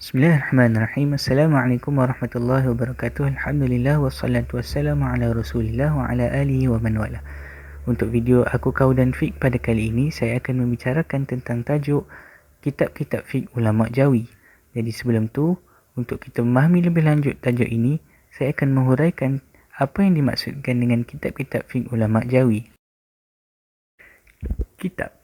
Bismillahirrahmanirrahim. Assalamualaikum warahmatullahi wabarakatuh. Alhamdulillah wassalatu wassalamu ala Rasulillah wa ala alihi wa man wala. Untuk video Aku Kau dan Fiqh pada kali ini, saya akan membicarakan tentang tajuk kitab-kitab fiqh ulama Jawi. Jadi sebelum tu, untuk kita memahami lebih lanjut tajuk ini, saya akan menghuraikan apa yang dimaksudkan dengan kitab-kitab fiqh ulama Jawi. Kitab.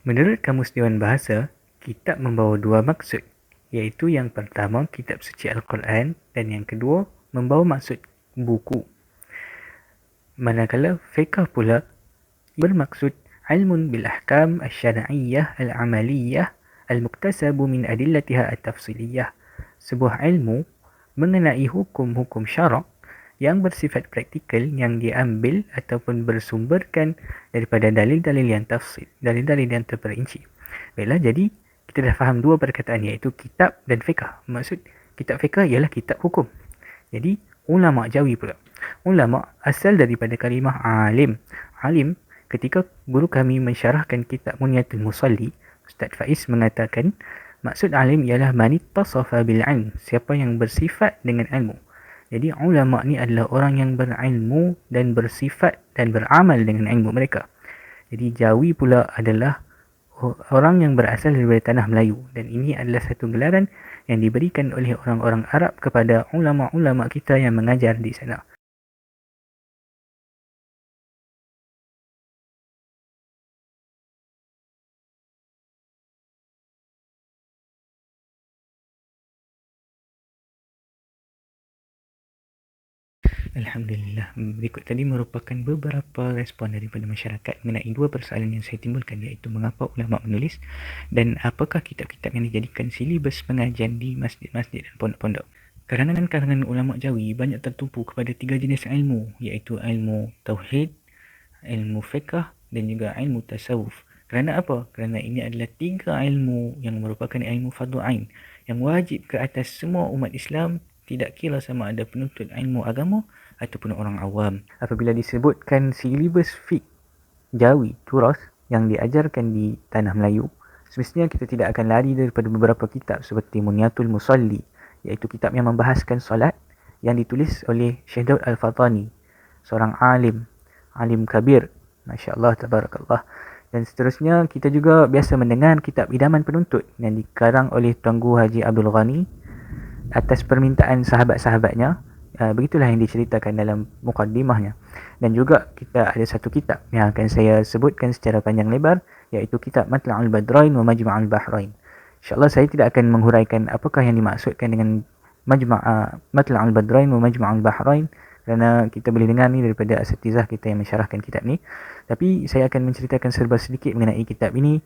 Menurut Kamus Dewan Bahasa, kitab membawa dua maksud, iaitu yang pertama kitab suci Al-Quran dan yang kedua membawa maksud buku. Manakala fiqh pula bermaksud ilmun bil ahkam asy-syar'iyyah al-amaliyah al-muktasabu min adillatiha at-tafsiliyah, sebuah ilmu mengenai hukum-hukum syarak yang bersifat praktikal yang diambil ataupun bersumberkan daripada dalil-dalil yang tafsil, dalil-dalil yang terperinci. Baiklah, jadi kita dah faham dua perkataan, iaitu kitab dan fiqh. Maksud kitab fiqh ialah kitab hukum. Jadi ulama Jawi pula. Ulama asal daripada kalimah alim. Alim, ketika guru kami mensyarahkan kitab Munyatul Musalli, Ustaz Faiz mengatakan maksud alim ialah man ittasafa bil ilm, siapa yang bersifat dengan ilmu. Jadi ulama ni adalah orang yang berilmu dan bersifat dan beramal dengan ilmu mereka. Jadi Jawi pula adalah orang yang berasal dari tanah Melayu, dan ini adalah satu gelaran yang diberikan oleh orang-orang Arab kepada ulama-ulama kita yang mengajar di sana. Alhamdulillah. Berikut tadi merupakan beberapa respon daripada masyarakat mengenai dua persoalan yang saya timbulkan, iaitu mengapa ulama menulis dan apakah kitab-kitab yang dijadikan silibus pengajian di masjid-masjid dan pondok-pondok. Kalangan ulama Jawi banyak tertumpu kepada tiga jenis ilmu, iaitu ilmu tauhid, ilmu fiqh dan juga ilmu tasawuf. Kerana apa? Kerana ini adalah tiga ilmu yang merupakan ilmu fardu ain yang wajib ke atas semua umat Islam, tidak kira sama ada penuntut ilmu agama ataupun orang awam. Apabila disebutkan silibus fiqh Jawi, turas yang diajarkan di tanah Melayu, semestinya kita tidak akan lari daripada beberapa kitab seperti Munyatul Musalli, iaitu kitab yang membahaskan solat yang ditulis oleh Syekh Daud Al-Fatani, seorang alim kabir, masya-Allah, tabarakallah. Dan seterusnya kita juga biasa mendengar kitab Idaman Penuntut yang dikarang oleh Tuanku Haji Abdul Ghani atas permintaan sahabat-sahabatnya. Begitulah yang diceritakan dalam mukaddimahnya. Dan juga kita ada satu kitab yang akan saya sebutkan secara panjang lebar, iaitu kitab Matla'ul Badrain wa Majma'ul Bahrain. InsyaAllah saya tidak akan menghuraikan apakah yang dimaksudkan dengan Matla'ul Badrain wa Majma'ul Bahrain, kerana kita boleh dengar ni daripada asatizah kita yang mensyarahkan kitab ni. Tapi saya akan menceritakan serba sedikit mengenai kitab ini,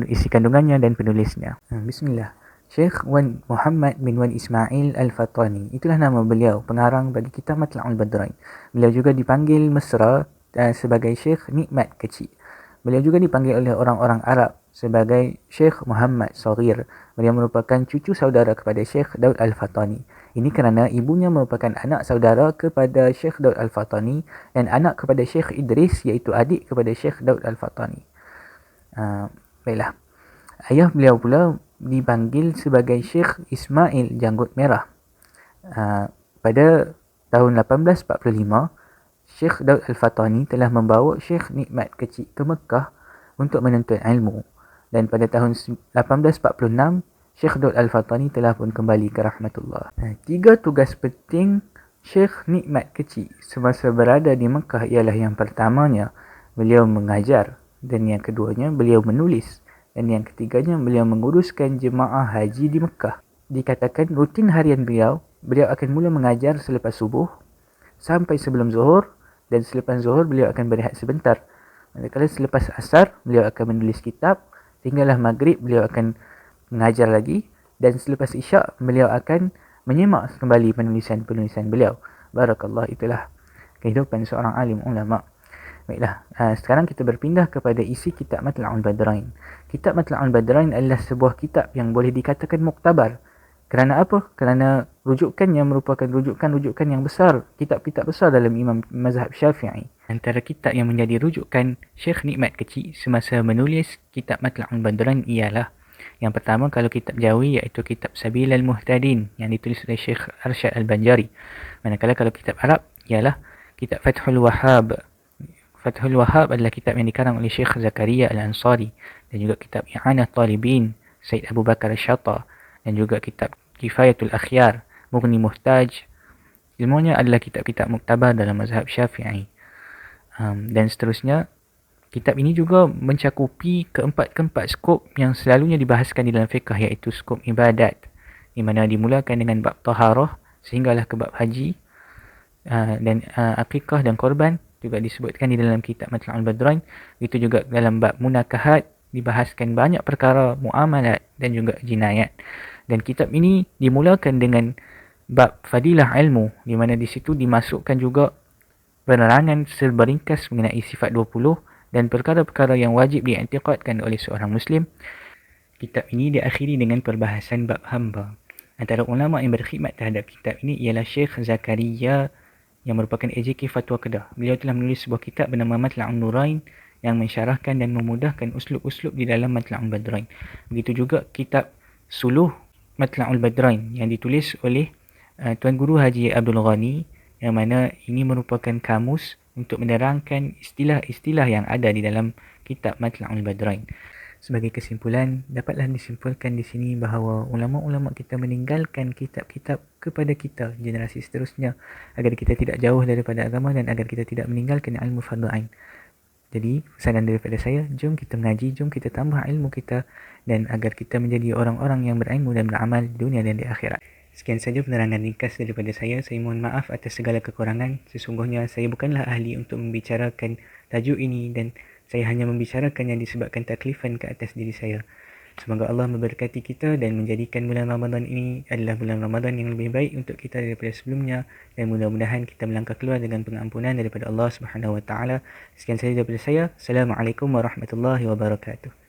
isi kandungannya dan penulisnya. Bismillah. Syekh Wan Muhammad bin Wan Ismail Al-Fatani, itulah nama beliau, pengarang bagi kitab Matla'ul Badrain. Beliau juga dipanggil mesra sebagai Syekh Nikmat Kecil. Beliau juga dipanggil oleh orang-orang Arab sebagai Syekh Muhammad Saghir. Beliau merupakan cucu saudara kepada Syekh Daud Al-Fatani. Ini kerana ibunya merupakan anak saudara kepada Syekh Daud Al-Fatani dan anak kepada Syekh Idris, iaitu adik kepada Syekh Daud Al-Fatani. Baiklah. Ayah beliau pula dipanggil sebagai Syekh Ismail Janggut Merah. Pada tahun 1845, Syekh Daud Al-Fatani telah membawa Syekh Nikmat Kecil ke Mekah untuk menuntut ilmu. Dan pada tahun 1846, Syekh Daud Al-Fatani telah pun kembali ke rahmatullah. Tiga tugas penting Syekh Nikmat Kecil semasa berada di Mekah ialah, yang pertamanya beliau mengajar, dan yang keduanya beliau menulis, dan yang ketiganya beliau menguruskan jemaah haji di Mekah. Dikatakan rutin harian beliau akan mula mengajar selepas subuh sampai sebelum zuhur, dan selepas zuhur beliau akan berehat sebentar. Manakala selepas asar beliau akan menulis kitab, sehinggalah maghrib beliau akan mengajar lagi, dan selepas isyak beliau akan menyemak kembali penulisan-penulisan beliau. Barakallah, itulah kehidupan seorang alim ulama. Baiklah, sekarang kita berpindah kepada isi kitab Matla'ul Badrain. Kitab Matla'ul Badrain adalah sebuah kitab yang boleh dikatakan muktabar. Kerana apa? Kerana rujukannya merupakan rujukan yang besar, kitab-kitab besar dalam imam mazhab Syafi'i. Antara kitab yang menjadi rujukan Syekh Nikmat Kecil semasa menulis kitab Matla'ul Badrain ialah Yang pertama, kalau kitab Jawi, iaitu kitab Sabil al-Muhtadin yang ditulis oleh Syekh Arsyad Al-Banjari. Manakala kalau kitab Arab ialah kitab Fathul Wahhab. Fathul Wahhab adalah kitab yang dikarang oleh Syekh Zakaria Al-Ansari, dan juga kitab I'anah Talibin Said Abu Bakar Al-Shatta, dan juga kitab Kifayatul Akhyar Mughni Muhtaj. Semuanya adalah kitab-kitab muktabar dalam mazhab Syafi'i. Dan seterusnya, kitab ini juga mencakupi keempat skop yang selalunya dibahaskan di dalam fiqh, iaitu skop ibadat, di mana dimulakan dengan bab taharah sehinggalah ke bab haji, dan akikah dan korban juga disebutkan di dalam kitab Matla'ul Badrain. Itu juga dalam bab munakahat dibahaskan banyak perkara muamalat dan juga jinayat. Dan kitab ini dimulakan dengan bab fadilah ilmu, di mana di situ dimasukkan juga penerangan seringkas mengenai sifat 20 dan perkara-perkara yang wajib diiktikadkan oleh seorang Muslim. Kitab ini diakhiri dengan perbahasan bab hamba. Antara ulama yang berkhidmat terhadap kitab ini ialah Syekh Zakaria yang merupakan AJK Fatwa Kedah. Beliau telah menulis sebuah kitab bernama Matla'un Nurain yang mensyarahkan dan memudahkan uslub-uslub di dalam Matla'ul Badrain. Begitu juga kitab Suluh Matla'ul Badrain yang ditulis oleh Tuan Guru Haji Abdul Ghani, yang mana ini merupakan kamus untuk menerangkan istilah-istilah yang ada di dalam kitab Matla'ul Badrain. Sebagai kesimpulan, dapatlah disimpulkan di sini bahawa ulama-ulama kita meninggalkan kitab-kitab kepada kita, generasi seterusnya, agar kita tidak jauh daripada agama dan agar kita tidak meninggalkan ilmu fardu ain. Jadi, pesanan daripada saya, jom kita mengaji, jom kita tambah ilmu kita, dan agar kita menjadi orang-orang yang berilmu dan beramal di dunia dan di akhirat. Sekian saja penerangan ringkas daripada saya. Saya mohon maaf atas segala kekurangan. Sesungguhnya saya bukanlah ahli untuk membicarakan tajuk ini, dan saya hanya membicarakannya disebabkan taklifan ke atas diri saya. Semoga Allah memberkati kita dan menjadikan bulan Ramadan ini adalah bulan Ramadan yang lebih baik untuk kita daripada sebelumnya, dan mudah-mudahan kita melangkah keluar dengan pengampunan daripada Allah Subhanahu Wa Taala. Sekian saja daripada saya. Assalamualaikum warahmatullahi wabarakatuh.